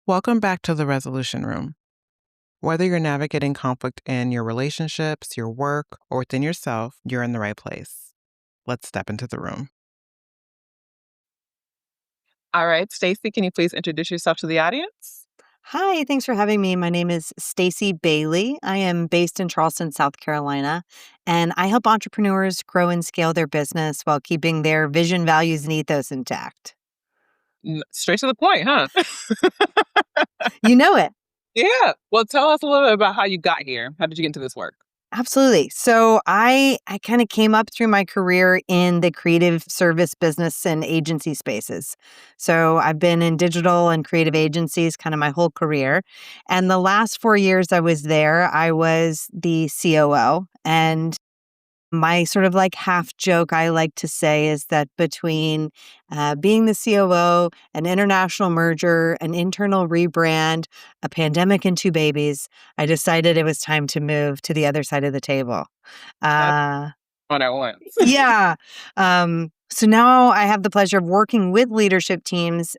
Welcome back to the Resolution Room. Whether you're navigating conflict in your relationships, your work, or within yourself, you're in the right place. Let's step into the room. All right, Stacey, can you please introduce yourself to the audience? Hi, thanks for having me. My name is Stacey Bailey. I am based in Charleston, South Carolina, and I help entrepreneurs grow and scale their business while keeping their vision, values, and ethos intact. Straight to the point, huh? You know it. Yeah. Well, tell us a little bit about how you got here. How did you get into this work? Absolutely. So I kind of came up through my career in the creative service business and agency spaces. So I've been in digital and creative agencies kind of my whole career. And the last 4 years I was there, I was the COO. And my sort of like half joke I like to say is that between being the COO, an international merger, an internal rebrand, a pandemic, and two babies, I decided it was time to move to the other side of the table. That's Uh, what I want. yeah. So now I have the pleasure of working with leadership teams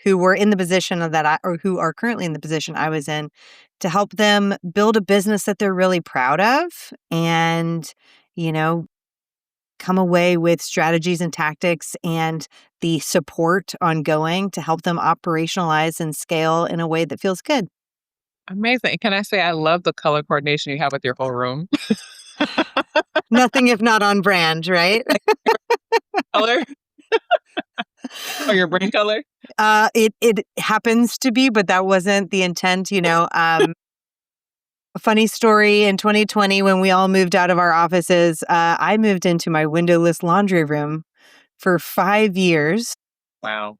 who were in the position of or who are currently in the position I was in, to help them build a business that they're really proud of and, you know, come away with strategies and tactics and the support ongoing to help them operationalize and scale in a way that feels good. Amazing. Can I say I love the color coordination you have with your whole room? Nothing if not on brand, right? Color or your brain color? It happens to be, but that wasn't the intent, A funny story, in 2020, when we all moved out of our offices, I moved into my windowless laundry room for 5 years. Wow.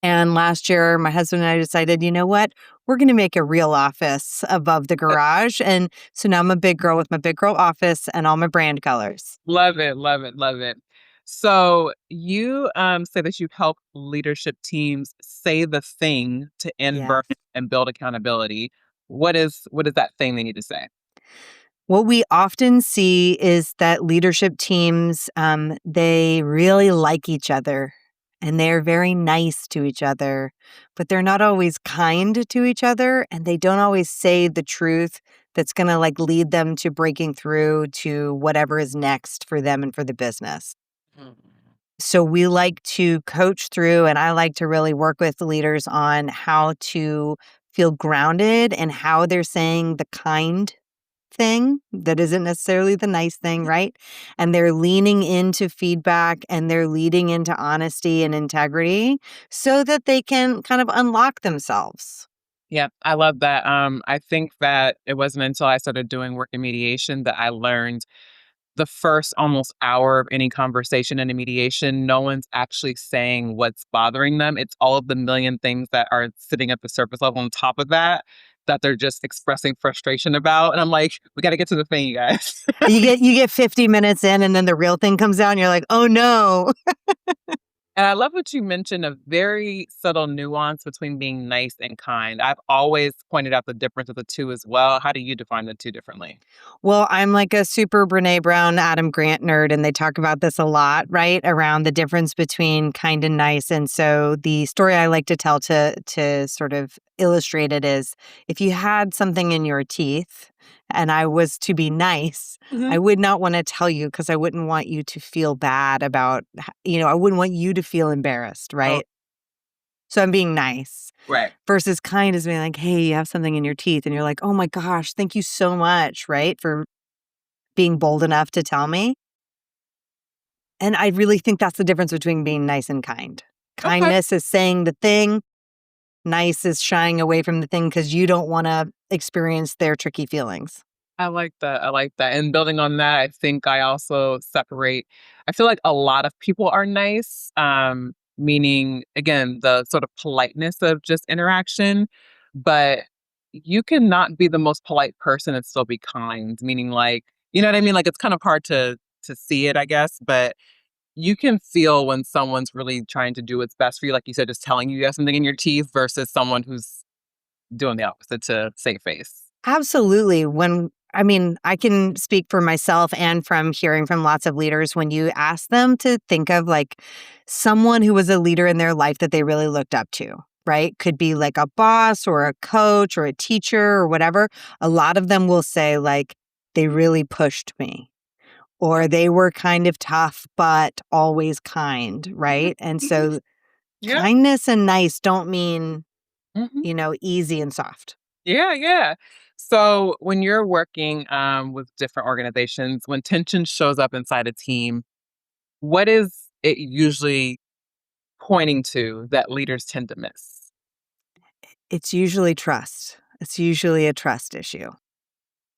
And last year, my husband and I decided, you know what? We're going to make a real office above the garage. And so now I'm a big girl with my big girl office and all my brand colors. Love it, love it, love it. So you say that you help leadership teams say the thing to end Yes. burnout and build accountability. What is that thing they need to say? What we often see is that leadership teams, they really like each other and they're very nice to each other, but they're not always kind to each other and they don't always say the truth that's going to like lead them to breaking through to whatever is next for them and for the business. Mm. So we like to coach through, and I like to really work with the leaders on how to feel grounded and how they're saying the kind thing that isn't necessarily the nice thing, right? And they're leaning into feedback and they're leading into honesty and integrity so that they can kind of unlock themselves. Yeah, I love that. I think that it wasn't until I started doing work in mediation that I learned the first almost hour of any conversation in a mediation, no one's actually saying what's bothering them. It's all of the million things that are sitting at the surface level on top of that they're just expressing frustration about. And I'm like, we got to get to the thing, you guys. You get 50 minutes in and then the real thing comes out and you're like, oh no. And I love what you mentioned, a very subtle nuance between being nice and kind. I've always pointed out the difference of the two as well. How do you define the two differently? Well, I'm like a super Brene Brown, Adam Grant nerd, and they talk about this a lot, right? Around the difference between kind and nice. And so the story I like to tell to sort of illustrate it is, if you had something in your teeth and I was to be nice, I would not want to tell you because I wouldn't want you to feel bad about, I wouldn't want you to feel embarrassed, right? So I'm being nice. Right. Versus kind is being like, hey, you have something in your teeth. And you're like, oh my gosh, thank you so much, right? For being bold enough to tell me. And I really think that's the difference between being nice and kind. Okay. Kindness is saying the thing. Nice is shying away from the thing because you don't want to experience their tricky feelings. I like that. I like that. And building on that, I think I also separate. I feel like a lot of people are nice, meaning, again, the sort of politeness of just interaction. But you cannot be the most polite person and still be kind, meaning like, you know what I mean? Like it's kind of hard to see it, I guess. But you can feel when someone's really trying to do what's best for you, like you said, just telling you have something in your teeth versus someone who's doing the opposite to save face. Absolutely. I can speak for myself and from hearing from lots of leaders, when you ask them to think of like someone who was a leader in their life that they really looked up to, right? Could be like a boss or a coach or a teacher or whatever. A lot of them will say, like, they really pushed me, or they were kind of tough, but always kind, Mhm, right? And mhm. so Yeah. kindness and nice don't mean, Mhm. easy and soft. Yeah, yeah. So when you're working with different organizations, when tension shows up inside a team, what is it usually pointing to that leaders tend to miss? It's usually trust. It's usually a trust issue.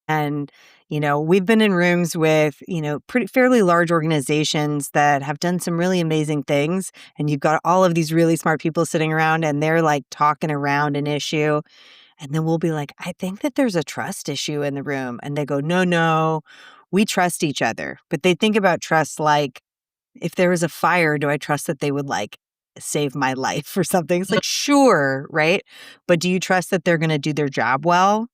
And, we've been in rooms with, pretty fairly large organizations that have done some really amazing things. And you've got all of these really smart people sitting around and they're like talking around an issue. And then we'll be like, I think that there's a trust issue in the room. And they go, no, no, we trust each other. But they think about trust like, if there was a fire, do I trust that they would like save my life or something? It's like, sure, right? But do you trust that they're going to do their job well?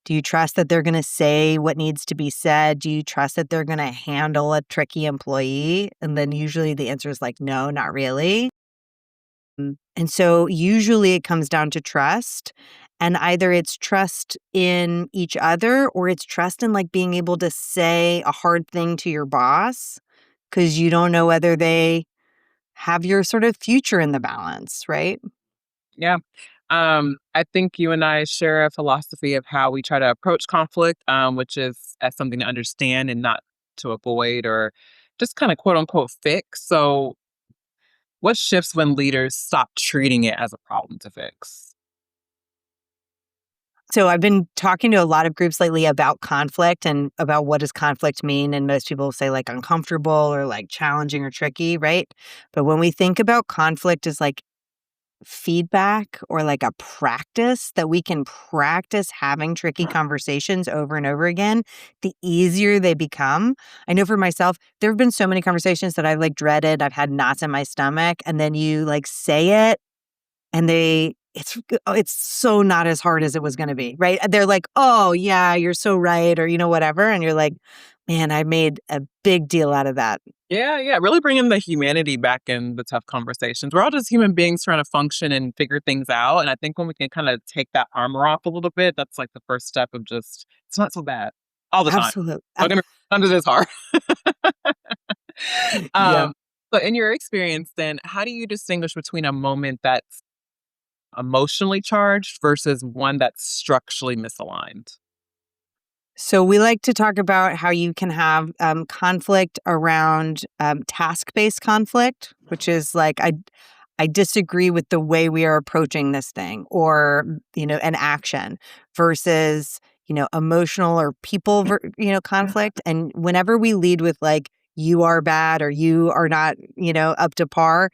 Do you trust that they're gonna say what needs to be said? Do you trust that they're gonna handle a tricky employee? And then usually the answer is like, no, not really. And so usually it comes down to trust. And either it's trust in each other or it's trust in like being able to say a hard thing to your boss because you don't know whether they have your sort of future in the balance, right? Yeah. I think you and I share a philosophy of how we try to approach conflict, which is as something to understand and not to avoid or just kind of quote unquote fix. So, what shifts when leaders stop treating it as a problem to fix? So I've been talking to a lot of groups lately about conflict and about what does conflict mean, and most people say like uncomfortable or like challenging or tricky, right? But when we think about conflict as like feedback or like a practice that we can practice having tricky conversations over and over again, the easier they become. I know for myself, there have been so many conversations that I've like dreaded. I've had knots in my stomach, and then you like say it and it's so not as hard as it was gonna be, right? They're like, "Oh, yeah, you're so right," or, whatever, and you're like, "Man, I made a big deal out of that." Yeah, yeah, really bringing the humanity back in the tough conversations. We're all just human beings trying to function and figure things out. And I think when we can kind of take that armor off a little bit, that's like the first step of just, it's not so bad all the time. Absolutely. Don't get me wrong, sometimes it is hard. Yeah. um, but in your experience, then, how do you distinguish between a moment that's emotionally charged versus one that's structurally misaligned? So we like to talk about how you can have conflict around task-based conflict, which is like I disagree with the way we are approaching this thing, or an action, versus emotional or people conflict. And whenever we lead with like you are bad or you are not up to par,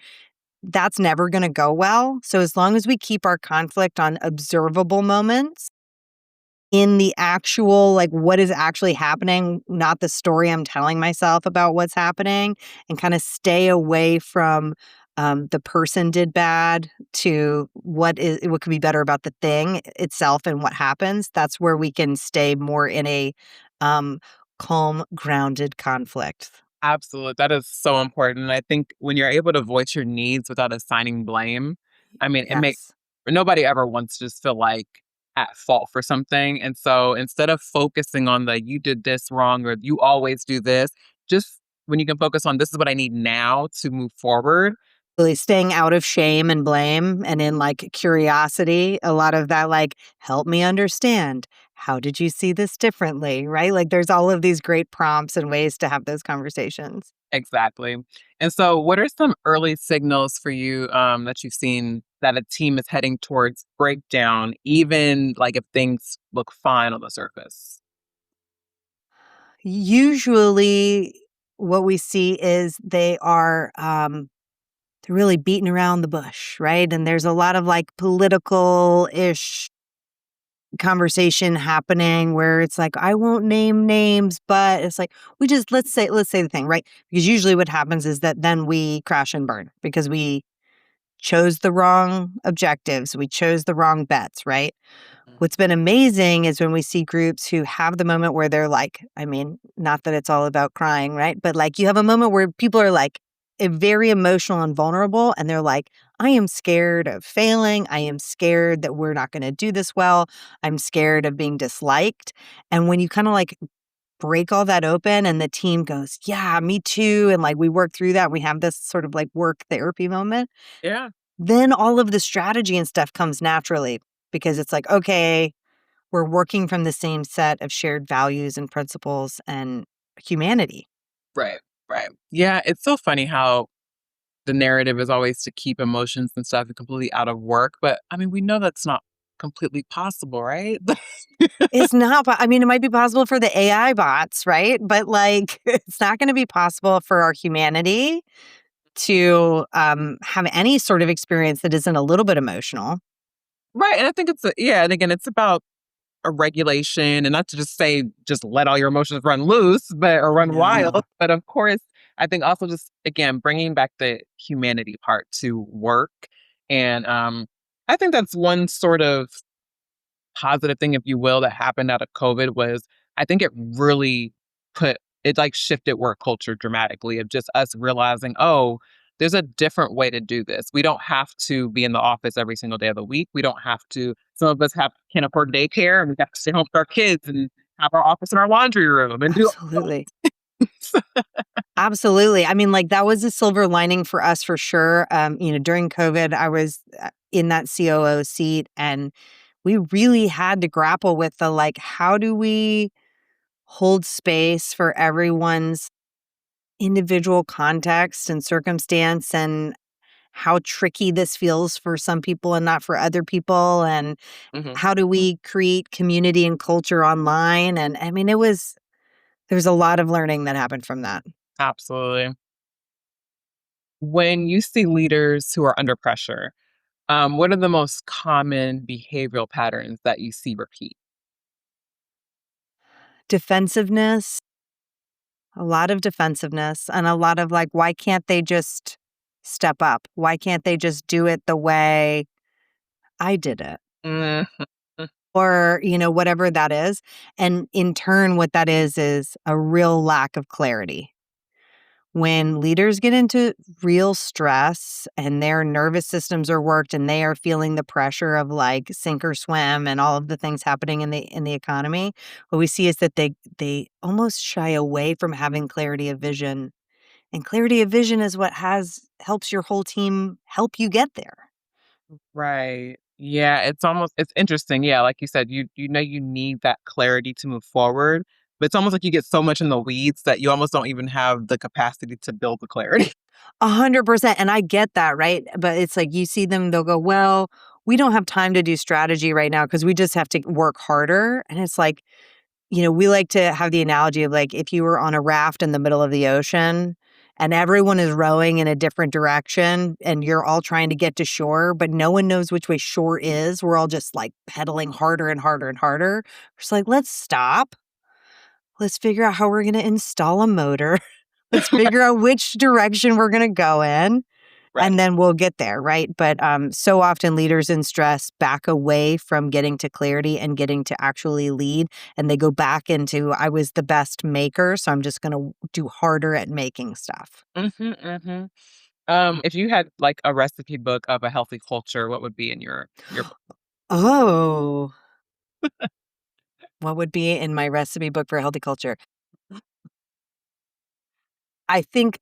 that's never going to go well. So as long as we keep our conflict on observable moments in the actual, like, what is actually happening, not the story I'm telling myself about what's happening, and kinda stay away from, the person did bad to what could be better about the thing itself and what happens. That's where we can stay more in a, um, calm, grounded conflict. Absolutely. That is so important. And I think when you're able to voice your needs without assigning blame, I mean, it makes Yes. nobody ever wants to just feel like at fault for something. And so instead of focusing on the you did this wrong or you always do this, just when you can focus on this is what I need now to move forward. Really staying out of shame and blame and in, like, curiosity, a lot of that, like, "Help me understand. How did you see this differently?" Right? Like, there's all of these great prompts and ways to have those conversations. Exactly. And so what are some early signals for you that you've seen that a team is heading towards breakdown, even like if things look fine on the surface? Usually, what we see is they're really beating around the bush, right? And there's a lot of, like, political-ish conversation happening where it's like, I won't name names, but it's like, we just let's say the thing, right? Because usually what happens is that then we crash and burn because we chose the wrong objectives, we chose the wrong bets, right? What's been amazing is when we see groups who have the moment where they're like, I mean, not that it's all about crying, right? But like you have a moment where people are like very emotional and vulnerable. And they're like, I am scared of failing. I am scared that we're not going to do this well. I'm scared of being disliked. And when you kind of like break all that open and the team goes, yeah, me too. And like we work through that, we have this sort of like work therapy moment. Yeah. Then all of the strategy and stuff comes naturally because it's like, okay, we're working from the same set of shared values and principles and humanity. Right. Right. Yeah. It's so funny how the narrative is always to keep emotions and stuff completely out of work. But I mean, we know that's not completely possible, right? It's not, I mean, it might be possible for the AI bots, right? But like, it's not going to be possible for our humanity to have any sort of experience that isn't a little bit emotional. Right. And I think yeah. And again, it's about a regulation and not to just say, just let all your emotions run loose, or run No. wild. But of course, I think also just, again, bringing back the humanity part to work. And I think that's one sort of positive thing, if you will, that happened out of COVID was I think it really like shifted work culture dramatically of just us realizing, oh, there's a different way to do this. We don't have to be in the office every single day of the week. We don't have to, some of us can't afford daycare and we have to stay home with our kids and have our office in our laundry room and do Absolutely. Absolutely. I mean, like that was a silver lining for us for sure. During COVID, I was in that COO seat and we really had to grapple with the like, how do we hold space for everyone's individual context and circumstance and how tricky this feels for some people and not for other people and Mhm. how do we create community and culture online and I mean there's a lot of learning that happened from that. Absolutely. When you see leaders who are under pressure, what are the most common behavioral patterns that you see repeat? Defensiveness, a lot of defensiveness and a lot of like why can't they just step up? Why can't they just do it the way I did it? Mhm. Or, whatever that is. And in turn, what that is a real lack of clarity. When leaders get into real stress and their nervous systems are worked and they are feeling the pressure of like sink or swim and all of the things happening in the economy, what we see is that they almost shy away from having clarity of vision. And clarity of vision is what helps your whole team help you get there. Right. Yeah, it's interesting. Yeah, like you said, you know you need that clarity to move forward, but it's almost like you get so much in the weeds that you almost don't even have the capacity to build the clarity. 100%. And I get that, right? But it's like you see them, they'll go, well, we don't have time to do strategy right now because we just have to work harder. And it's like, we like to have the analogy of like if you were on a raft in the middle of the ocean and everyone is rowing in a different direction and you're all trying to get to shore, but no one knows which way shore is. We're all just like pedaling harder and harder and harder. It's like, let's stop. Let's figure out how we're going to install a motor. Let's figure out which direction we're going to go in Right. and then we'll get there, right? But so often leaders in stress back away from getting to clarity and getting to actually lead. And they go back into, I was the best maker, so I'm just going to do harder at making stuff. Mhm. If you had like a recipe book of a healthy culture, what would be in your book? Oh, what would be in my recipe book for a healthy culture? I think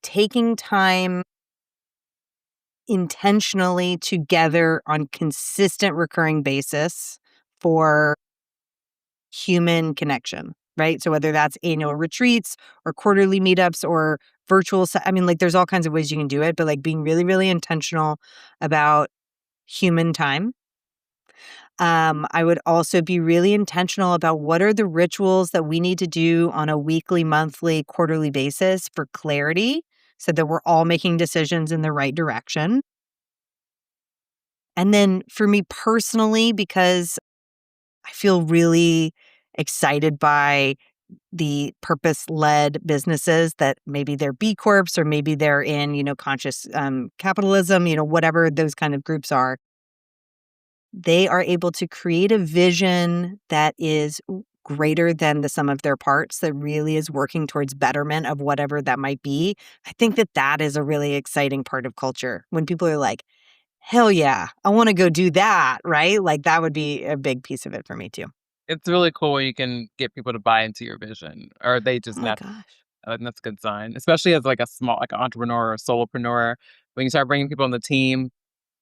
taking time intentionally together on consistent recurring basis for human connection, right? So whether that's annual retreats or quarterly meetups or I mean, like there's all kinds of ways you can do it, but like being really, really intentional about human time. I would also be really intentional about what are the rituals that we need to do on a weekly, monthly, quarterly basis for clarity so that we're all making decisions in the right direction. And then for me personally, because I feel really excited by the purpose-led businesses that maybe they're B Corps or maybe they're in, conscious capitalism, whatever those kind of groups are. They are able to create a vision that is greater than the sum of their parts, that really is working towards betterment of whatever that might be. I think that that is a really exciting part of culture. When people are like, hell yeah, I want to go do that, right? Like that would be a big piece of it for me too. It's really cool when you can get people to buy into your vision, or they Oh just my not. gosh. That's a good sign, especially as like a small, like an entrepreneur or a solopreneur. When you start bringing people on the team,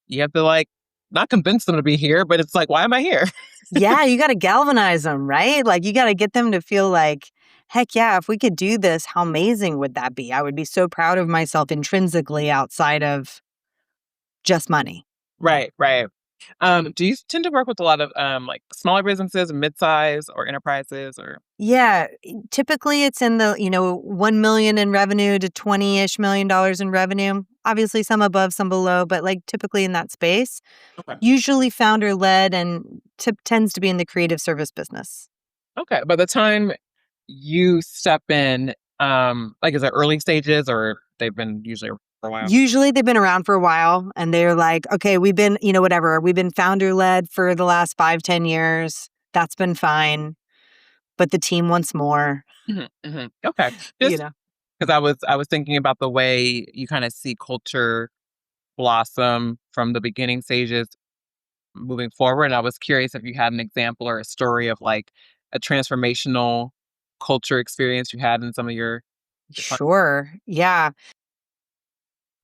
you have to like not convince them to be here, but it's like, why am I here? Yeah, you got to galvanize them, right? Like you got to get them to feel like, heck yeah, if we could do this, how amazing would that be? I would be so proud of myself intrinsically outside of just money. Right, right. Do you tend to work with a lot of like smaller businesses, mid-size or enterprises or Yeah, typically it's in the, 1 million in revenue to 20-ish million dollars in revenue. Obviously some above, some below, but like typically in that space. okay. Usually founder led and tends to be in the creative service business. Okay. By the time you step in, like is it early stages or they've been usually for a while? Usually they've been around for a while and they're like, okay, we've been, whatever, we've been founder led for the last 5-10 years. That's been fine. But the team wants more, Okay. you Just know. because I was thinking about the way you kind of see culture blossom from the beginning stages moving forward. And I was curious if you had an example or a story of like a transformational culture experience you had in some of your Sure. Yeah.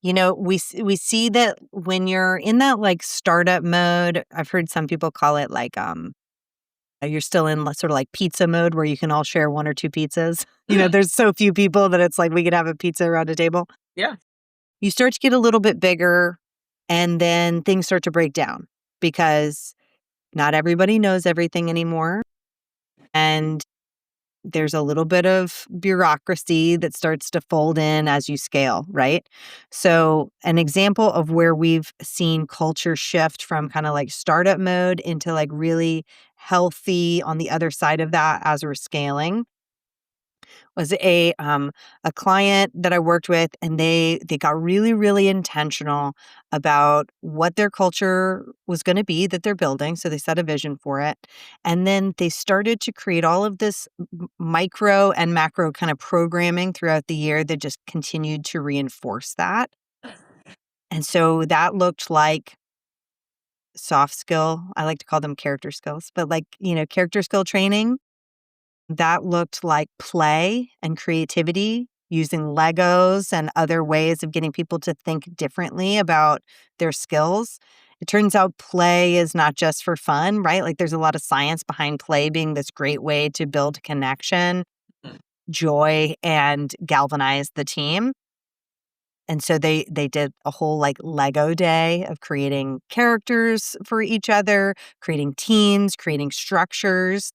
We see that when you're in that like startup mode, I've heard some people call it like you're still in sort of like pizza mode where you can all share one or two pizzas. There's so few people that it's like we could have a pizza around a table. Yeah. You start to get a little bit bigger and then things start to break down because not everybody knows everything anymore. And there's a little bit of bureaucracy that starts to fold in as you scale, right? So, an example of where we've seen culture shift from kind of like startup mode into like really healthy on the other side of that as we're scaling was a client that I worked with, and they got really really intentional about what their culture was going to be that they're building. So they set a vision for it, and then they started to create all of this micro and macro kind of programming throughout the year that just continued to reinforce that. And so that looked like soft skill. I like to call them character skills, but like, character skill training that looked like play and creativity using Legos and other ways of getting people to think differently about their skills. It turns out play is not just for fun, right? Like there's a lot of science behind play being this great way to build connection, joy, and galvanize the team. And so they did a whole like Lego day of creating characters for each other, creating teams, creating structures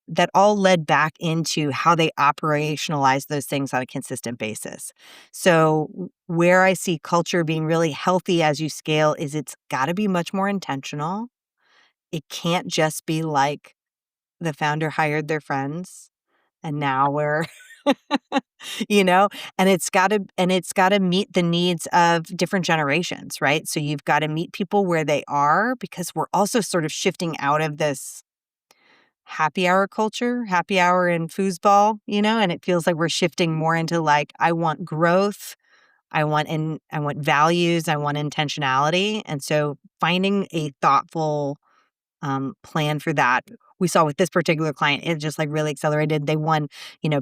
that all led back into how they operationalize those things on a consistent basis. So, where I see culture being really healthy as you scale is it's got to be much more intentional. It can't just be like the founder hired their friends and now we're you know and it's got to meet the needs of different generations, right? So you've got to meet people where they are because we're also sort of shifting out of this happy hour culture, happy hour and foosball, and it feels like we're shifting more into like, I want growth, I want values, I want intentionality. And so finding a thoughtful plan for that. We saw with this particular client, it just like really accelerated. They won,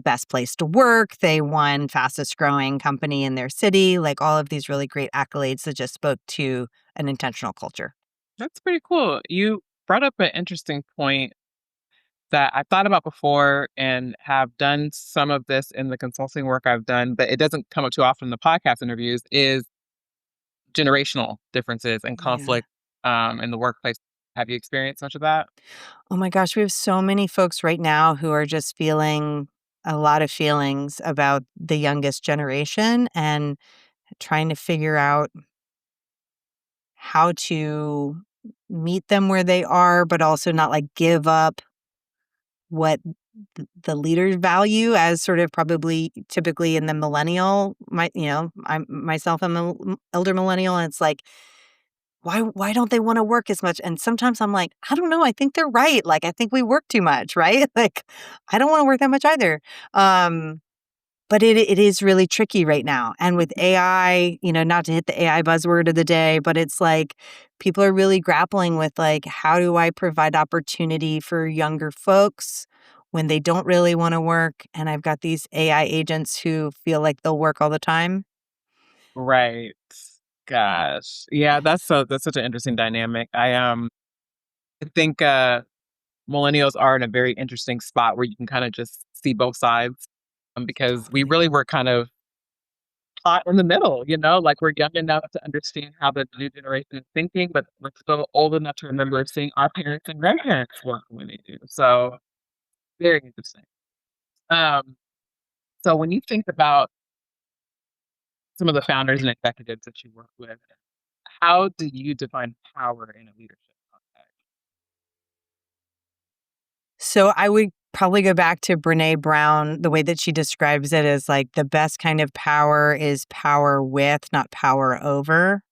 best place to work. They won fastest growing company in their city, like all of these really great accolades that just spoke to an intentional culture. That's pretty cool. You brought up an interesting point that I thought about before and have done some of this in the consulting work I've done, but it doesn't come up too often in the podcast interviews is generational differences and Yeah. conflict in the workplace. Have you experienced much of that? Oh my gosh, we have so many folks right now who are just feeling a lot of feelings about the youngest generation and trying to figure out how to meet them where they are, but also not like give up what the leaders value as sort of probably typically in the millennial, I'm myself, I'm an elder millennial, and it's like why don't they want to work as much? And sometimes I'm like, I don't know, I think they're right. Like I think we work too much, right? Like I don't want to work that much either. But it is really tricky right now. And with AI, not to hit the AI buzzword of the day, but it's like people are really grappling with like, how do I provide opportunity for younger folks when they don't really want to work? And I've got these AI agents who feel like they'll work all the time. Right. Gosh. Yeah, that's such an interesting dynamic. I think millennials are in a very interesting spot where you can kind of just see both sides, because we Totally. really were kind of caught in the middle, like we're young enough to understand how the new generation is thinking, but we're still old enough to remember seeing our parents and grandparents work when they do. So very interesting. Um, so when you think about some of the founders and executives that you work with, how do you define power in a leadership context? So I would probably go back to Brene Brown. The way that she describes it is like the best kind of power is power with, not power over.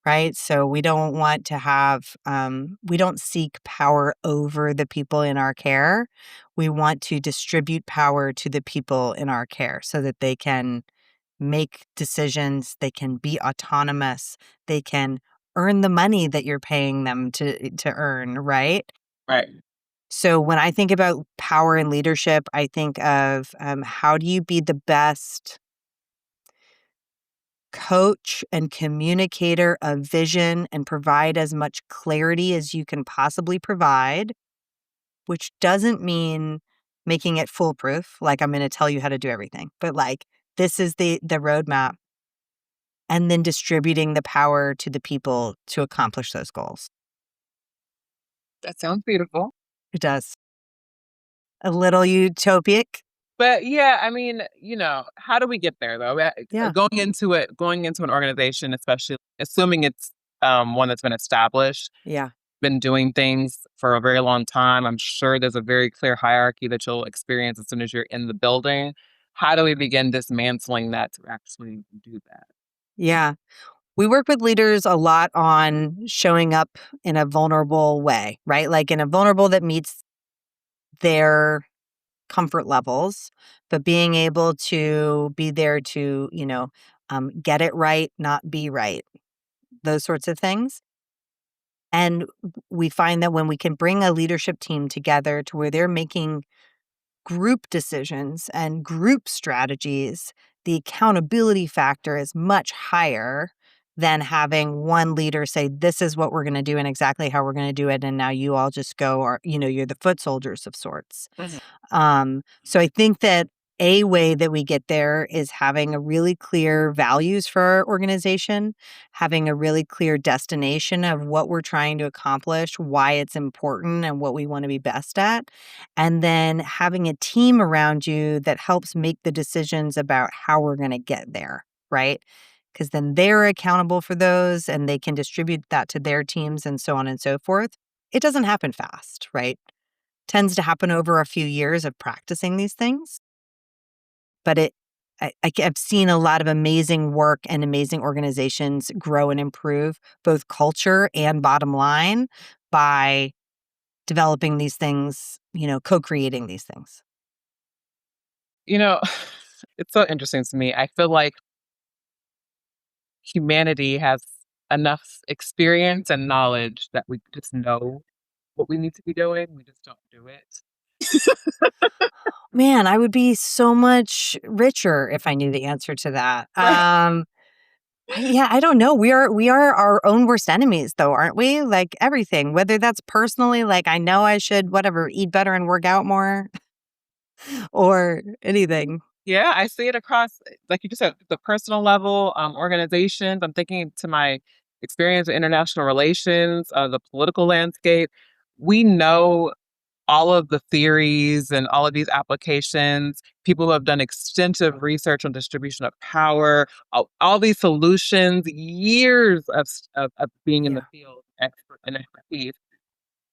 Right. So we don't want to have, we don't seek power over the people in our care. We want to distribute power to the people in our care so that they can make decisions, they can be autonomous, they can earn the money that you're paying them to earn, right? Right. So when I think about power and leadership, I think of how do you be the best coach and communicator of vision and provide as much clarity as you can possibly provide, which doesn't mean making it foolproof, like I'm going to tell you how to do everything, but like this is the roadmap, and then distributing the power to the people to accomplish those goals. That sounds beautiful. It does. A little utopic. But yeah, I mean, how do we get there though? Yeah. Going into an organization, especially assuming it's one that's been established, Yeah. been doing things for a very long time. I'm sure there's a very clear hierarchy that you'll experience as soon as you're in the building. How do we begin dismantling that to actually do that? Yeah. We work with leaders a lot on showing up in a vulnerable way, right? Like in a vulnerable that meets their comfort levels, but being able to be there to, get it right, not be right, those sorts of things. And we find that when we can bring a leadership team together to where they're making group decisions and group strategies, the accountability factor is much higher than having one leader say, this is what we're going to do and exactly how we're going to do it. And now you all just go, or, you're the foot soldiers of sorts. Mhm. So I think that a way that we get there is having a really clear values for our organization, having a really clear destination of what we're trying to accomplish, why it's important, and what we want to be best at. And then having a team around you that helps make the decisions about how we're going to get there, right? Because then they're accountable for those and they can distribute that to their teams and so on and so forth. It doesn't happen fast, right? Tends to happen over a few years of practicing these things. But I've seen a lot of amazing work and amazing organizations grow and improve both culture and bottom line by developing these things, co-creating these things. You know, it's so interesting to me. I feel like humanity has enough experience and knowledge that we just know what we need to be doing. We just don't do it. Man, I would be so much richer if I knew the answer to that. Right. Yeah, I don't know. We are our own worst enemies though, aren't we? Like everything, whether that's personally, like I know I should whatever, eat better and work out more or anything. Yeah, I see it across, like you just said, the personal level, organizations. I'm thinking to my experience with international relations, the political landscape. We know all of the theories and all of these applications. People who have done extensive research on distribution of power, all these solutions, years of being in the Yeah. field, and expertise.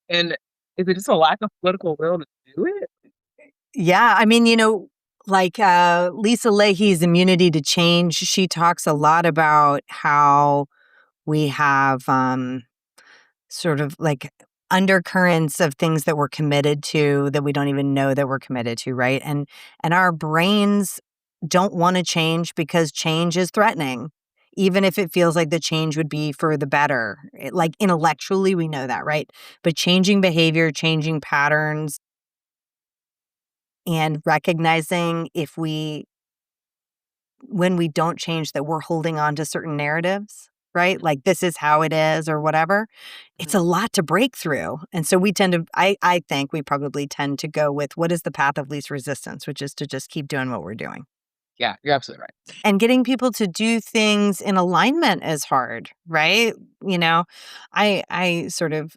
And is it just a lack of political will to do it? Yeah, I mean, like Lisa Leahy's Immunity to Change, she talks a lot about how We have sort of like undercurrents of things that we're committed to that we don't even know that we're committed to, right? And our brains don't want to change because change is threatening, even if it feels like the change would be for the better. Like intellectually, we know that, right? But changing behavior, changing patterns, and recognizing when we don't change, that we're holding on to certain narratives, right? Like this is how it is or whatever. It's a lot to break through. And so we tend to, I think we probably tend to go with what is the path of least resistance, which is to just keep doing what we're doing. Yeah, you're absolutely right. And getting people to do things in alignment is hard, right? You know, I sort of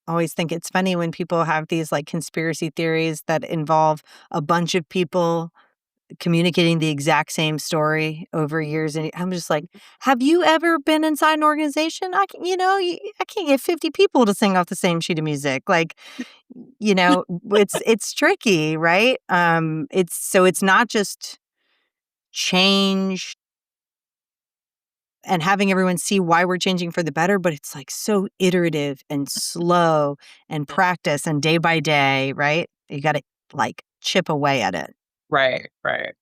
always think it's funny when people have these like conspiracy theories that involve a bunch of people communicating the exact same story over years, and I'm just like, have you ever been inside an organization? I can't get 50 people to sing off the same sheet of music. Like, it's tricky, right? It's not just change and having everyone see why we're changing for the better, but it's like so iterative and slow and practice and day by day, right? You got to like chip away at it. Right, right.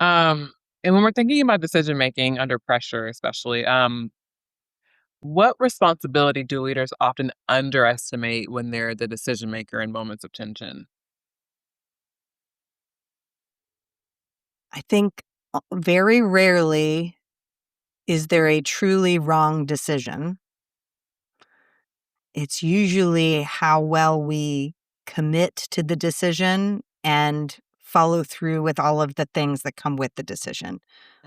And when we're thinking about decision making under pressure, especially, what responsibility do leaders often underestimate when they're the decision maker in moments of tension? I think very rarely is there a truly wrong decision. It's usually how well we commit to the decision and follow through with all of the things that come with the decision.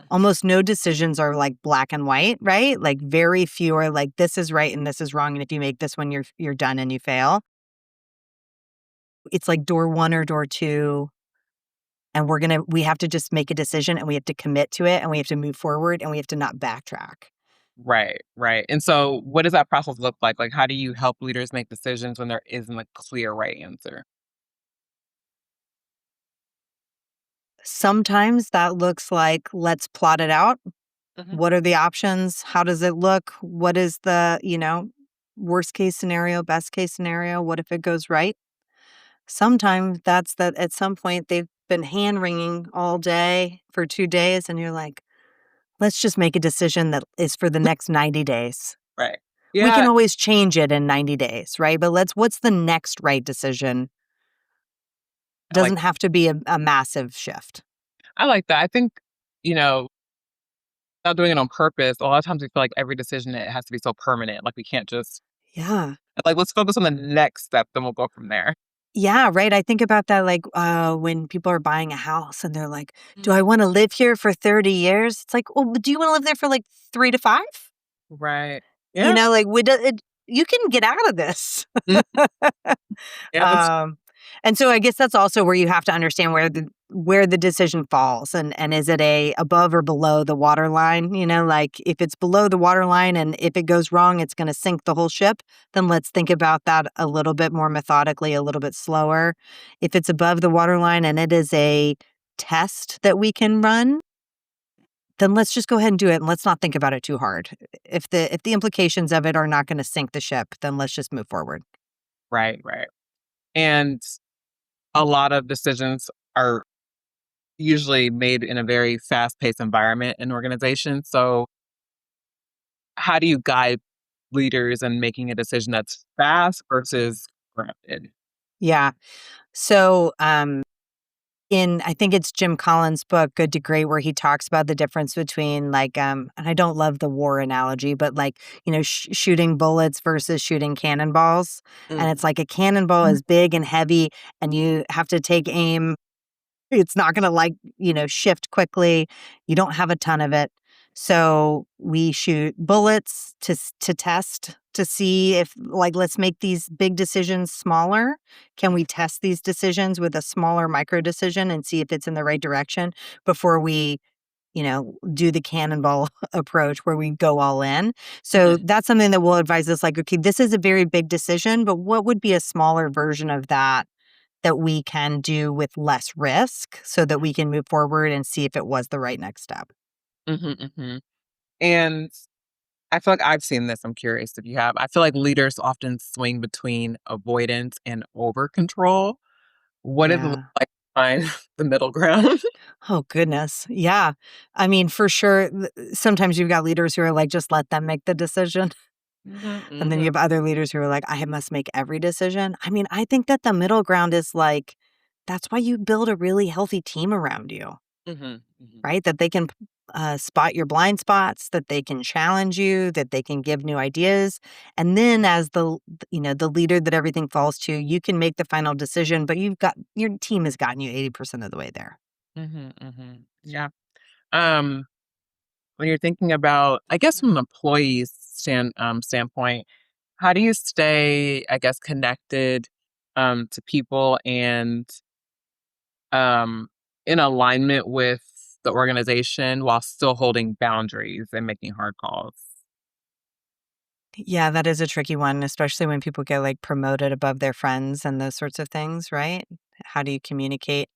Almost no decisions are like black and white, right? Like very few are like this is right and this is wrong, and if you make this one you're done and you fail. It's like door 1 or door 2, and we have to just make a decision and we have to commit to it and we have to move forward and we have to not backtrack. Right, right. And so what does that process look like? Like, how do you help leaders make decisions when there isn't a clear right answer? Sometimes that looks like, let's plot it out. Mhm. What are the options? How does it look? What is the, worst case scenario, best case scenario? What if it goes right? Sometimes that's that at some point they've been hand wringing all day for 2 days, and you're like, let's just make a decision that is for the next 90 days. Right. We can Yeah, always change it in 90 days, right? But what's the next right decision? I like Doesn't have to be a massive shift. I like that. I think, you know, not doing it on purpose, a lot of times we feel like every decision it has to be so permanent. Like we can't just Yeah. like let's focus on the next step, then we'll go from there. Yeah, right. I think about that like when people are buying a house and they're like, do Mm. I want to live here for 30 years? It's like, well, but do you want to live there for like 3 to 5? Right. Yeah. Like you can get out of this. Mhm. Yeah, that's um, and so I guess that's also where you have to understand where the decision falls, and is it a above or below the water line? Like if it's below the water line and if it goes wrong, it's going to sink the whole ship. Then let's think about that a little bit more methodically, a little bit slower. If it's above the water line and it is a test that we can run, then let's just go ahead and do it and let's not think about it too hard. If the implications of it are not going to sink the ship, then let's just move forward. right, right. And a lot of decisions are usually made in a very fast-paced environment in organizations. So how do you guide leaders in making a decision that's fast versus grounded? Yeah. So, in I think it's Jim Collins' book, Good to Great, where he talks about the difference between like, and I don't love the war analogy, but like, shooting bullets versus shooting cannonballs. And Mm. it's like a cannonball is big and heavy, and you have to take aim. It's not gonna like, shift quickly. You don't have a ton of it. So we shoot bullets to test to see if like let's make these big decisions smaller. Can we test these decisions with a smaller micro decision and see if it's in the right direction before we, do the cannonball approach where we go all in. So Mhm. that's something that we'll advise us like, okay, this is a very big decision, but what would be a smaller version of that we can do with less risk so that we can move forward and see if it was the right next step. Mhm, mhm. And I feel like I've seen this. I'm curious if you have. I feel like leaders often swing between avoidance and over control. What does it look Yeah. like to find the middle ground? Oh, goodness. Yeah. I mean, for sure, sometimes you've got leaders who are like, just let them make the decision. Mhm, And then you mhm, have other leaders who are like, I must make every decision. I mean, I think that the middle ground is like, that's why you build a really healthy team around you, mhm, mhm, right? That they can spot your blind spots, that they can challenge you, that they can give new ideas. And then as the leader that everything falls to, you can make the final decision, but your team has gotten you 80% of the way there. mhm, mhm. Yeah. Um, when you're thinking about, I guess, from an employee's standpoint, how do you stay, I guess, connected to people and um, in alignment with the organization while still holding boundaries and making hard calls? Yeah, that is a tricky one, especially when people get like promoted above their friends and those sorts of things, right? How do you communicate?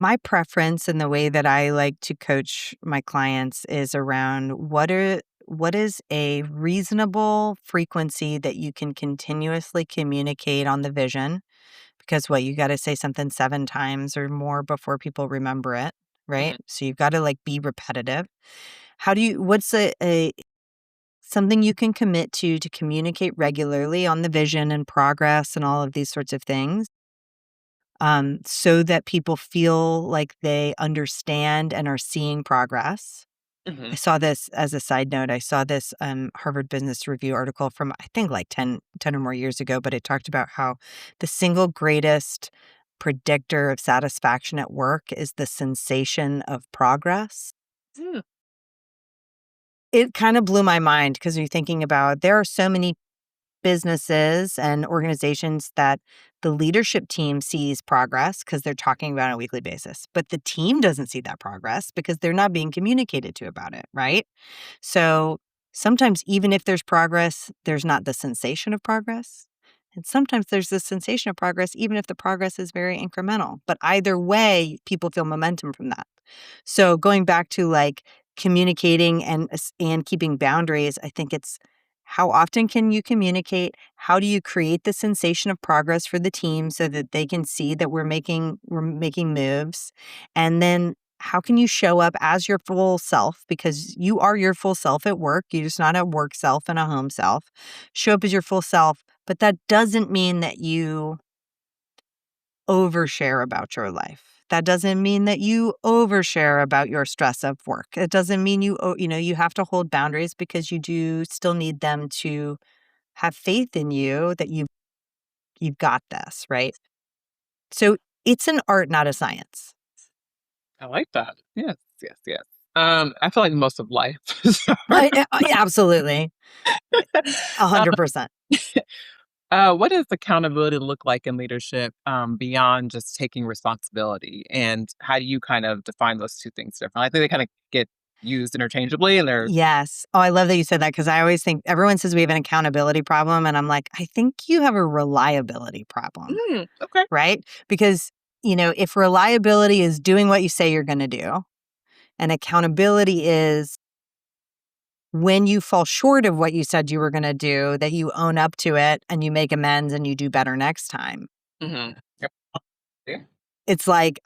My preference and the way that I like to coach my clients is around what is a reasonable frequency that you can continuously communicate on the vision, because what you got to say something 7 times or more before people remember it, right? Mhm, So you've got to like be repetitive. How do you what's a something you can commit to communicate regularly on the vision and progress and all of these sorts of things, so that people feel like they understand and are seeing progress. I mhm, saw this as a side note. I saw this Harvard Business Review article from, I think, like ten or more years ago, but it talked about how the single greatest predictor of satisfaction at work is the sensation of progress. mm, It kind of blew my mind because you're thinking about there are so many businesses and organizations that the leadership team sees progress because they're talking about it on a weekly basis, but the team doesn't see that progress because they're not being communicated to about it, right? So sometimes, even if there's progress, there's not the sensation of progress. And sometimes there's the sensation of progress, even if the progress is very incremental. But either way, people feel momentum from that. So going back to like communicating and keeping boundaries, I think it's how often can you communicate? How do you create the sensation of progress for the team so that they can see that we're making moves? And then how can you show up as your full self, because you are your full self at work. You're just not a work self and a home self. Show up as your full self, but that doesn't mean that you overshare about your life. That doesn't mean that you overshare about your stress of work. It doesn't mean you have to hold boundaries because you do still need them to have faith in you that you've got this, right? So it's an art, not a science. I like that. Yes, yes, yes. I feel like most of life. So, Absolutely. uh, 100%. what does accountability look like in leadership beyond just taking responsibility? And how do you kind of define those two things differently? I think they kind of get used interchangeably and they're Yes. Oh, I love that you said that because I always think everyone says we have an accountability problem. And I'm like, I think you have a reliability problem, okay. right? Because, if reliability is doing what you say you're going to do, and accountability is when you fall short of what you said you were going to do, that you own up to it and you make amends and you do better next time. Yep. Yeah. It's like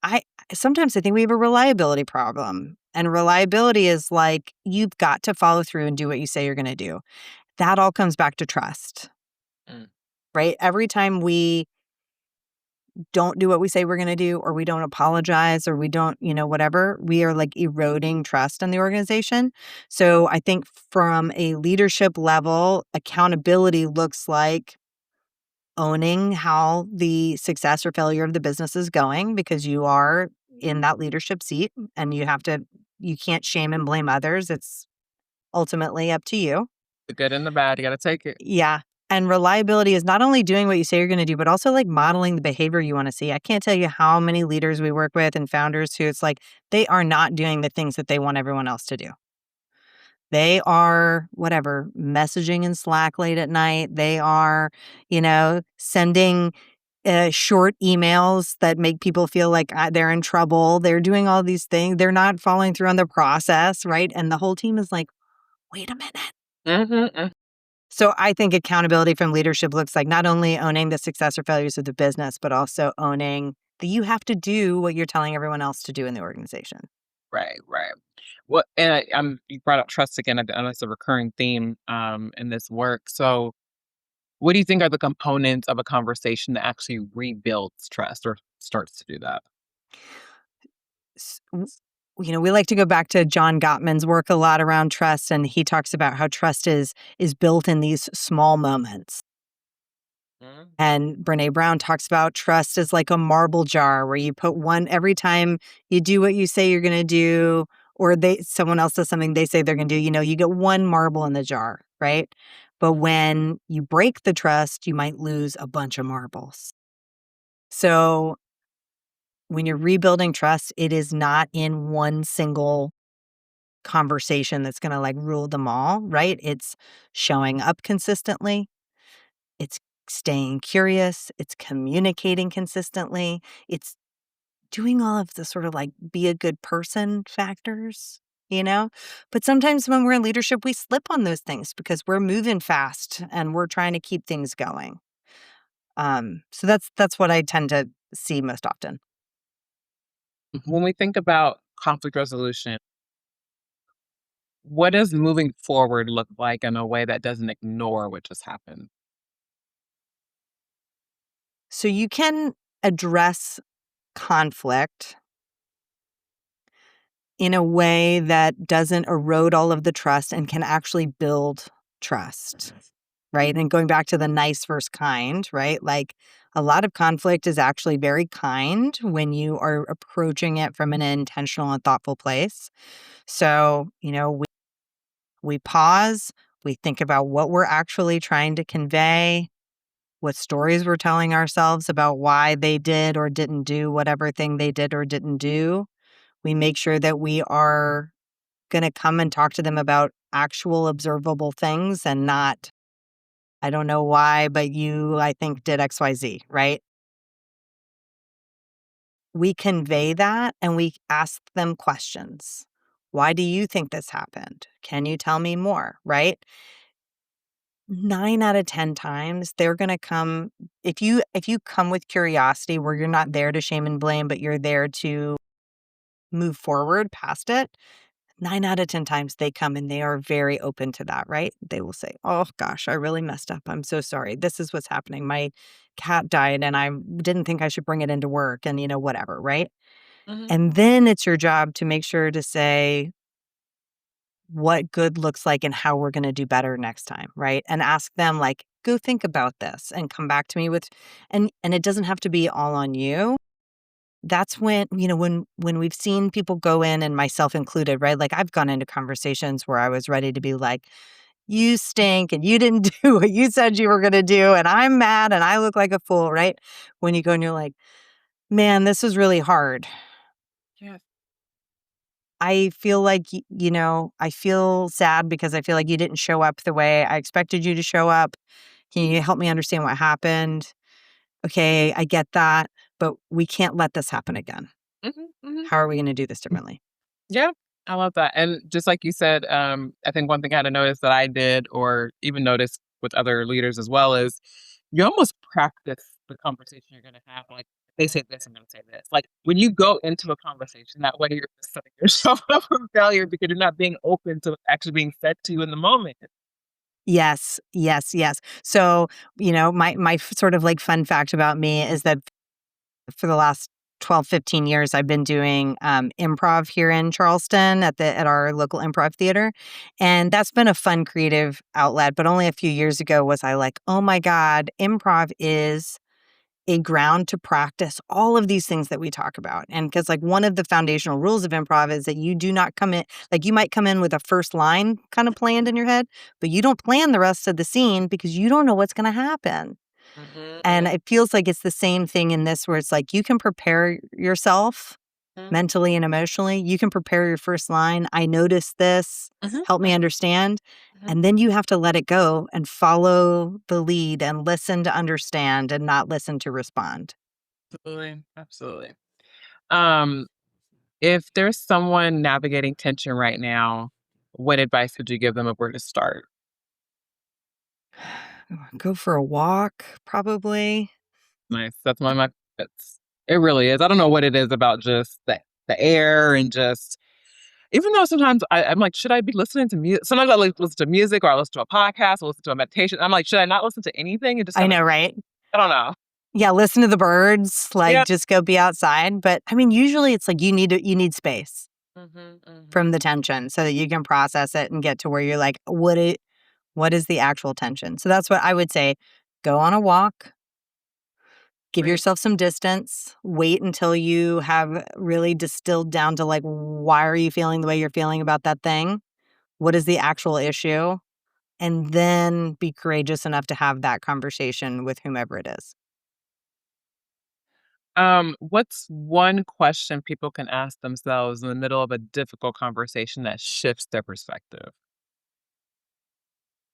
sometimes I think we have a reliability problem. And reliability is like you've got to follow through and do what you say you're going to do. That all comes back to trust, Mm. right? Every time we don't do what we say we're going to do, or we don't apologize, or we don't, whatever, we are like eroding trust in the organization. So I think from a leadership level, accountability looks like owning how the success or failure of the business is going, because you are in that leadership seat and you can't shame and blame others. It's ultimately up to you. The good and the bad, you got to take it. Yeah. And reliability is not only doing what you say you're going to do, but also like modeling the behavior you want to see. I can't tell you how many leaders we work with and founders who it's like they are not doing the things that they want everyone else to do. They are, whatever, messaging in Slack late at night. They are, sending short emails that make people feel like they're in trouble. They're doing all these things. They're not following through on the process, right? And the whole team is like, wait a minute. Mhm. So I think accountability from leadership looks like not only owning the success or failures of the business, but also owning that you have to do what you're telling everyone else to do in the organization. Right, right. Well, and you brought up trust again. I know it's a recurring theme in this work. So, what do you think are the components of a conversation that actually rebuilds trust or starts to do that? S- w- we like to go back to John Gottman's work a lot around trust, and he talks about how trust is built in these small moments. Mhm. And Brene Brown talks about trust as like a marble jar where you put one every time you do what you say you're going to do, or someone else does something they say they're going to do. You get one marble in the jar, right? But when you break the trust, you might lose a bunch of marbles. So when you're rebuilding trust, it is not in one single conversation that's going to like rule them all, right? It's showing up consistently. It's staying curious, it's communicating consistently, it's doing all of the sort of like be a good person factors, you know? But sometimes when we're in leadership, we slip on those things because we're moving fast and we're trying to keep things going. So that's what I tend to see most often. When we think about conflict resolution, what does moving forward look like in a way that doesn't ignore what just happened? So you can address conflict in a way that doesn't erode all of the trust and can actually build trust. Right? And going back to the nice versus kind, right? Like a lot of conflict is actually very kind when you are approaching it from an intentional and thoughtful place. So, we pause, we think about what we're actually trying to convey, what stories we're telling ourselves about why they did or didn't do whatever thing they did or didn't do. We make sure that we are going to come and talk to them about actual observable things and not I don't know why, but you, I think, did XYZ, right? We convey that and we ask them questions. Why do you think this happened? Can you tell me more, right? 9 out of 10 times they're going to come if you come with curiosity where you're not there to shame and blame, but you're there to move forward past it. 9 out of 10 times they come and they are very open to that, right? They will say, "Oh gosh, I really messed up. I'm so sorry. This is what's happening. My cat died and I didn't think I should bring it into work," and whatever, right? Mhm. And then it's your job to make sure to say what good looks like and how we're going to do better next time, right? And ask them like, "Go think about this and come back to me with," and it doesn't have to be all on you. That's when we've seen people go in and myself included, right? Like I've gone into conversations where I was ready to be like, "You stink and you didn't do what you said you were going to do and I'm mad and I look like a fool," right? When you go and you're like, "Man, this is really hard. Yes. I feel like I feel sad because I feel like you didn't show up the way I expected you to show up. Can you help me understand what happened? Okay, I get that, but we can't let this happen again. Mhm, mhm. How are we going to do this differently?" Yeah, I love that. And just like you said, I think one thing I had to notice that I did, or even notice with other leaders as well, is you almost practice the conversation you're going to have. Like they say this, I'm going to say this. Like when you go into a conversation that way, you're just setting yourself up for failure because you're not being open to actually being said to you in the moment. Yes, yes, yes. So, my sort of like fun fact about me is that for the last 12, 15 years, I've been doing improv here in Charleston at our local improv theater. And that's been a fun creative outlet. But only a few years ago was I like, oh my God, improv is a ground to practice all of these things that we talk about. And because like one of the foundational rules of improv is that you do not come in, like you might come in with a first line kind of planned in your head, but you don't plan the rest of the scene because you don't know what's going to happen. And Mhm, it feels like it's the same thing in this where it's like you can prepare yourself mhm, mentally and emotionally. You can prepare your first line. I noticed this. mhm, Help me mhm, understand. mhm. And then you have to let it go and follow the lead and listen to understand and not listen to respond. Absolutely, absolutely. Um, if there's someone navigating tension right now, what advice would you give them of where to start? Go for a walk, probably. Nice. That's one of my favorites. It really is. I don't know what it is about just the air and just even though sometimes I'm like, should I be listening to music? Sometimes I listen to music or I listen to a podcast or listen to a meditation. I'm like, should I not listen to anything? It just I kind of, know, right? I don't know. Yeah, listen to the birds, like Yeah. just go be outside. But I mean, usually it's like you need space from the tension so that you can process it and get to where you're like, what is the actual tension? So that's what I would say. Go on a walk, give Great. yourself some distance, wait until you have really distilled down to like, why are you feeling the way you're feeling about that thing? What is the actual issue? And then be courageous enough to have that conversation with whomever it is. What's one question people can ask themselves in the middle of a difficult conversation that shifts their perspective?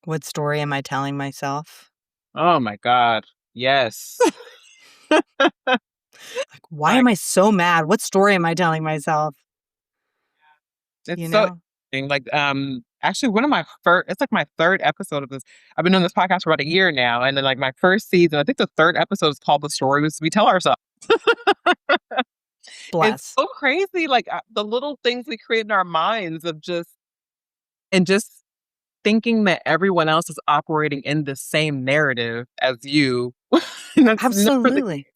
What story am I telling myself? Oh my God. Yes. Like, why Like am I so mad? What story am I telling myself? it's You so know? interesting. Like actually one of my first it's like my third episode of this. I've been doing this podcast for about a year now. And then like my first season, I think the third episode is called The Stories We Tell Ourselves. It's Bless. so crazy. Like the little things we create in our minds of just thinking that everyone else is operating in the same narrative as you. And that's never the Absolutely.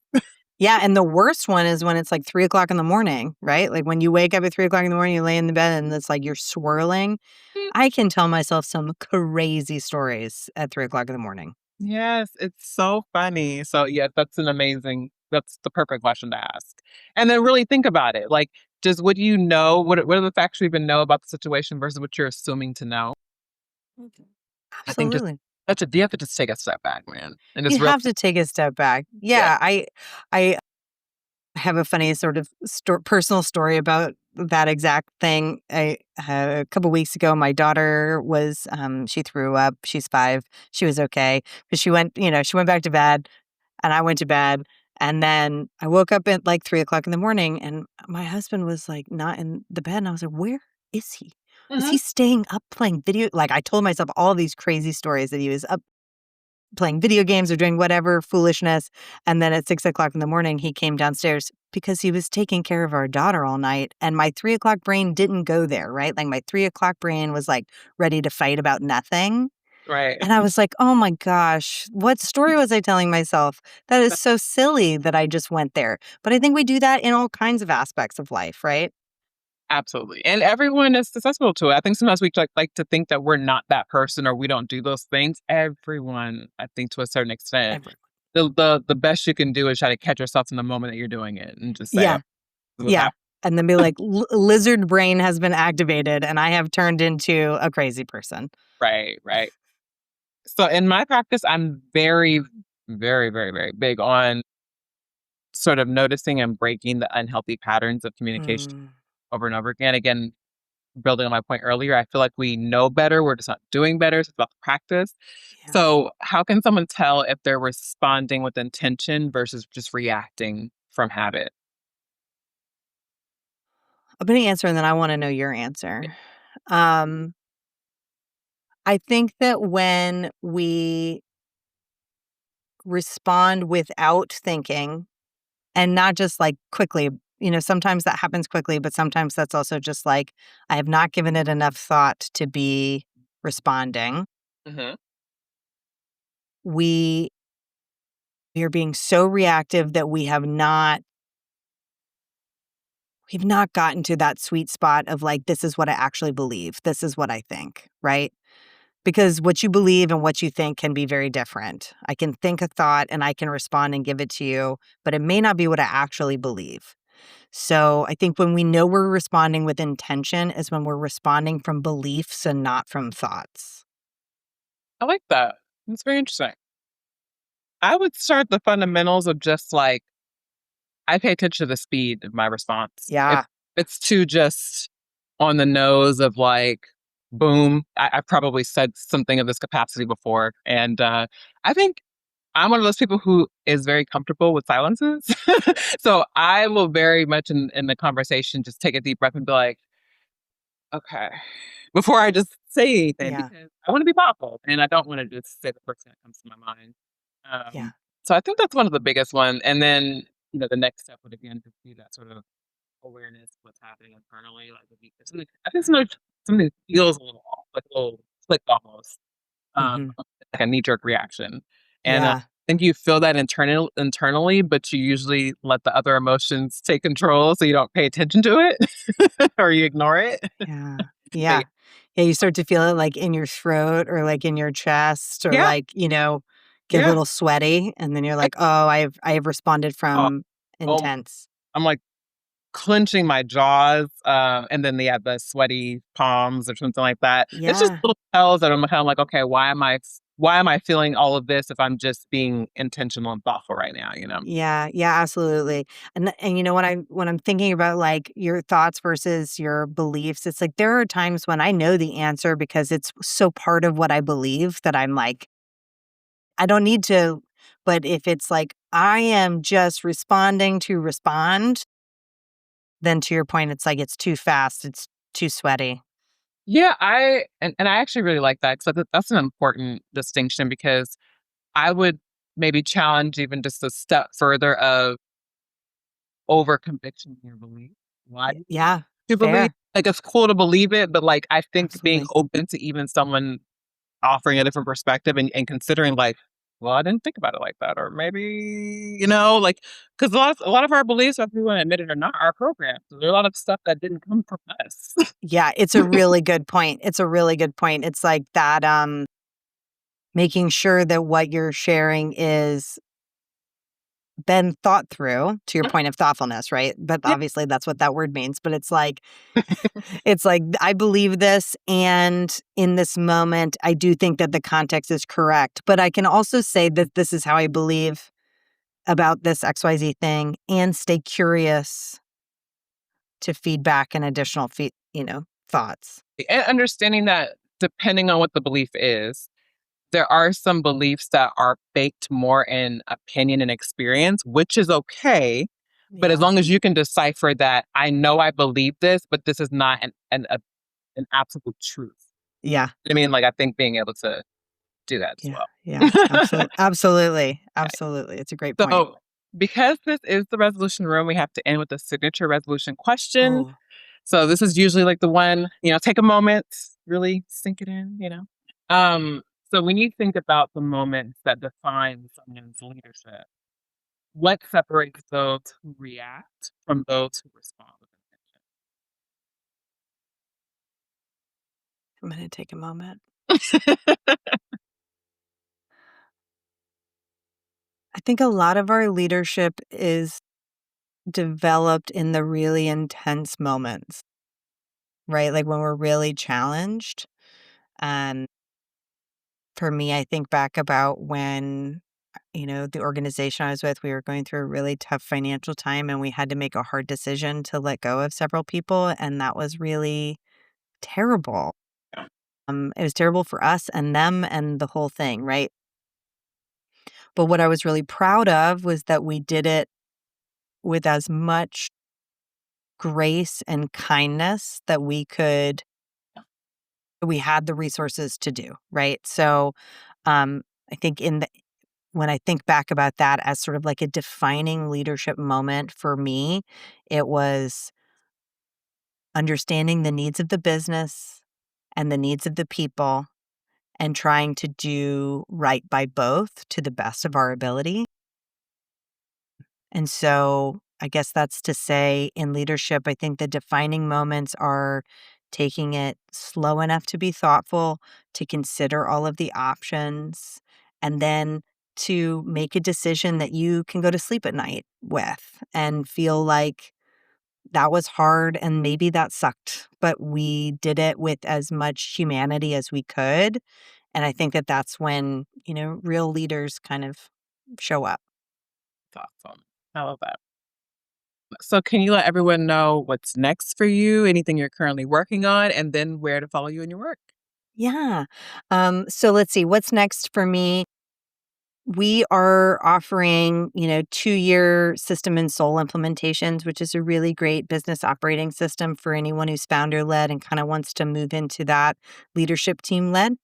Yeah, and the worst one is when it's like 3 o'clock in the morning, right? Like when you wake up at 3 o'clock in the morning, you lay in the bed and it's like you're swirling. case. I can tell myself some crazy stories at 3 o'clock in the morning. Yes, it's so funny. So yeah, that's the perfect question to ask. And then really think about it. Like, just what do you know? What are the facts you even know about the situation versus what you're assuming to know? I think just Absolutely. you have to just take a step back, man. And You just real have to take a step back. yeah. Yeah, I have a funny sort of personal story about that exact thing. A couple weeks ago, my daughter was she threw up. She's 5. She was okay, but she went back to bed, and I went to bed, and then I woke up at like 3 o'clock in the morning, and my husband was like not in the bed, and I was like, where is he? Was he Mhm. staying up playing video? Like I told myself all these crazy stories that he was up playing video games or doing whatever foolishness. And then at 6 o'clock in the morning, he came downstairs because he was taking care of our daughter all night. And my 3 o'clock brain didn't go there, right? Like my 3 o'clock brain was like ready to fight about nothing. Right. And I was like, oh my gosh, what story was I telling myself? That is so silly that I just went there. But I think we do that in all kinds of aspects of life, right? Absolutely. And everyone is susceptible to it. I think sometimes we like to think that we're not that person or we don't do those things. Everyone, I think to a certain extent. Every- The best you can do is try to catch yourself in the moment that you're doing it and just say, oh, yeah. this is what Yeah. happened. And then be like, lizard brain has been activated and I have turned into a crazy person. Right, right. So in my practice, I'm very, very, very, very big on sort of noticing and breaking the unhealthy patterns of communication Mm, over and over again. Again, building on my point earlier, I feel like we know better. We're just not doing better. It's about the practice. yeah. So how can someone tell if they're responding with intention versus just reacting from habit? I'm going to answer and then I want to know your answer. Um, I think that when we respond without thinking and not just like quickly, sometimes that happens quickly, but sometimes that's also just like, I have not given it enough thought to be responding. Hmm. We, we are being so reactive that we've not gotten to that sweet spot of like, this is what I actually believe. This is what I think, right? Because what you believe and what you think can be very different. I can think a thought and I can respond and give it to you, but it may not be what I actually believe. So I think when we know we're responding with intention is when we're responding from beliefs and not from thoughts. I like that. It's very interesting. I would start the fundamentals of just like, I pay attention to the speed of my response. If Yeah. it's too just on the nose of like, boom, I've probably said something of this capacity before. And I think I'm one of those people who is very comfortable with silences. So I will very much in the conversation just take a deep breath and be like, Okay. Before I just say anything, Yeah. because I want to be thoughtful and I don't want to just say the first thing that comes to my mind. Yeah. So I think that's one of the biggest ones. And then, the next step would again just be that sort of awareness of what's happening internally. Like if something, I think something feels a little off, like a little click almost, Hmm. like a knee jerk reaction. And I Yeah. think you feel that internally, but you usually let the other emotions take control, so you don't pay attention to it or you ignore it. Yeah. But Yeah. Yeah. You start to feel it like in your throat or like in your chest or yeah, like, get a yeah. little sweaty. And then you're I, like, oh, I have responded oh, from oh, intense. I'm like clenching my jaws, and then they have the sweaty palms or something like that. It's just Yeah. little tells that I'm kind of like, okay, why am I feeling all of this if I'm just being intentional and thoughtful right now? Yeah, yeah, absolutely. And when I'm thinking about like your thoughts versus your beliefs, it's like there are times when I know the answer because it's so part of what I believe that I'm like, I don't need to. But if it's like I am just responding to respond, then to your point, it's like it's too fast, it's too sweaty. Yeah, and I actually really like that because that's an important distinction because I would maybe challenge even just a step further of over conviction in your belief. Why Yeah, you believe? fair. Like it's cool to believe it, but like I think being Absolutely. open to even someone offering a different perspective and considering like, well, I didn't think about it like that, or maybe like because a lot of our beliefs, whether we want to admit it or not, are programmed. So there's a lot of stuff that didn't come from us. Yeah, it's a really good point. It's a really good point. It's like that making sure that what you're sharing is been thought through to your point of thoughtfulness, right? But Yeah. obviously that's what that word means. But it's like I believe this and in this moment I do think that the context is correct. But I can also say that this is how I believe about this XYZ thing and stay curious to feedback and additional thoughts. And understanding that depending on what the belief is, there are some beliefs that are baked more in opinion and experience, which is okay. But as Yeah. long as you can decipher that, I know I believe this, but this is not an absolute truth. Yeah. I mean, like I think being able to do that as Yeah. Yeah. well. Absolutely. Absolutely. Absolutely. It's a great point. So, because this is the resolution room, we have to end with a signature resolution question. Oh, So, this is usually like the one, take a moment, really sink it in. So, when you think about the moments that define someone's leadership, what separates those who react from those who respond with I'm going to take a moment. intention? I think a lot of our leadership is developed in the really intense moments, right? Like when we're really challenged. And for me, I think back about when, the organization I was with, we were going through a really tough financial time and we had to make a hard decision to let go of several people. And that was really terrible. It was terrible for us and them and the whole thing, right? But what I was really proud of was that we did it with as much grace and kindness that we had the resources to do, right? So, I think when I think back about that as sort of like a defining leadership moment for me, it was understanding the needs of the business and the needs of the people and trying to do right by both to the best of our ability. And so I guess that's to say in leadership, I think the defining moments are taking it slow enough to be thoughtful, to consider all of the options, and then to make a decision that you can go to sleep at night with and feel like that was hard and maybe that sucked, but we did it with as much humanity as we could. And I think that that's when, real leaders kind of show up. That's awesome. I love that. So, can you let everyone know what's next for you, anything you're currently working on, and then where to follow you in your work? Yeah. So let's see what's next for me. We are offering, 2-year system and soul implementations, which is a really great business operating system for anyone who's founder led and kind of wants to move into that leadership team led.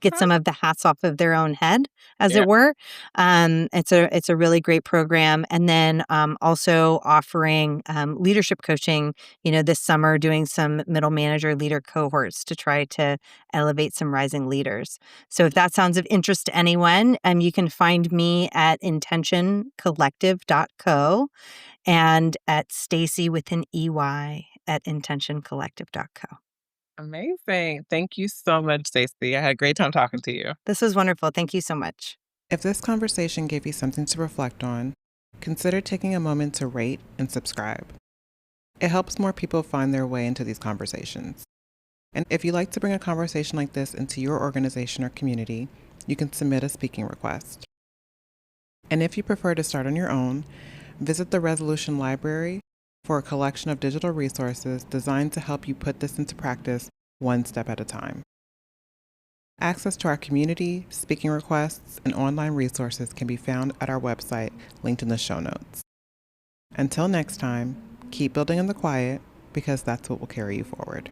Get Okay. some of the hats off of their own head, as Yeah. it were. It's a really great program, and then also offering leadership coaching. This summer, doing some middle manager leader cohorts to try to elevate some rising leaders. So, if that sounds of interest to anyone, you can find me at intentioncollective.co and at Stacey with an EY at intentioncollective.co. Amazing. Thank you so much, Stacey. I had a great time talking to you. This was wonderful. Thank you so much. If this conversation gave you something to reflect on, consider taking a moment to rate and subscribe. It helps more people find their way into these conversations. And if you'd like to bring a conversation like this into your organization or community, you can submit a speaking request. And if you prefer to start on your own, visit the Resolution Library for a collection of digital resources designed to help you put this into practice one step at a time. Access to our community, speaking requests, and online resources can be found at our website, linked in the show notes. Until next time, keep building in the quiet, because that's what will carry you forward.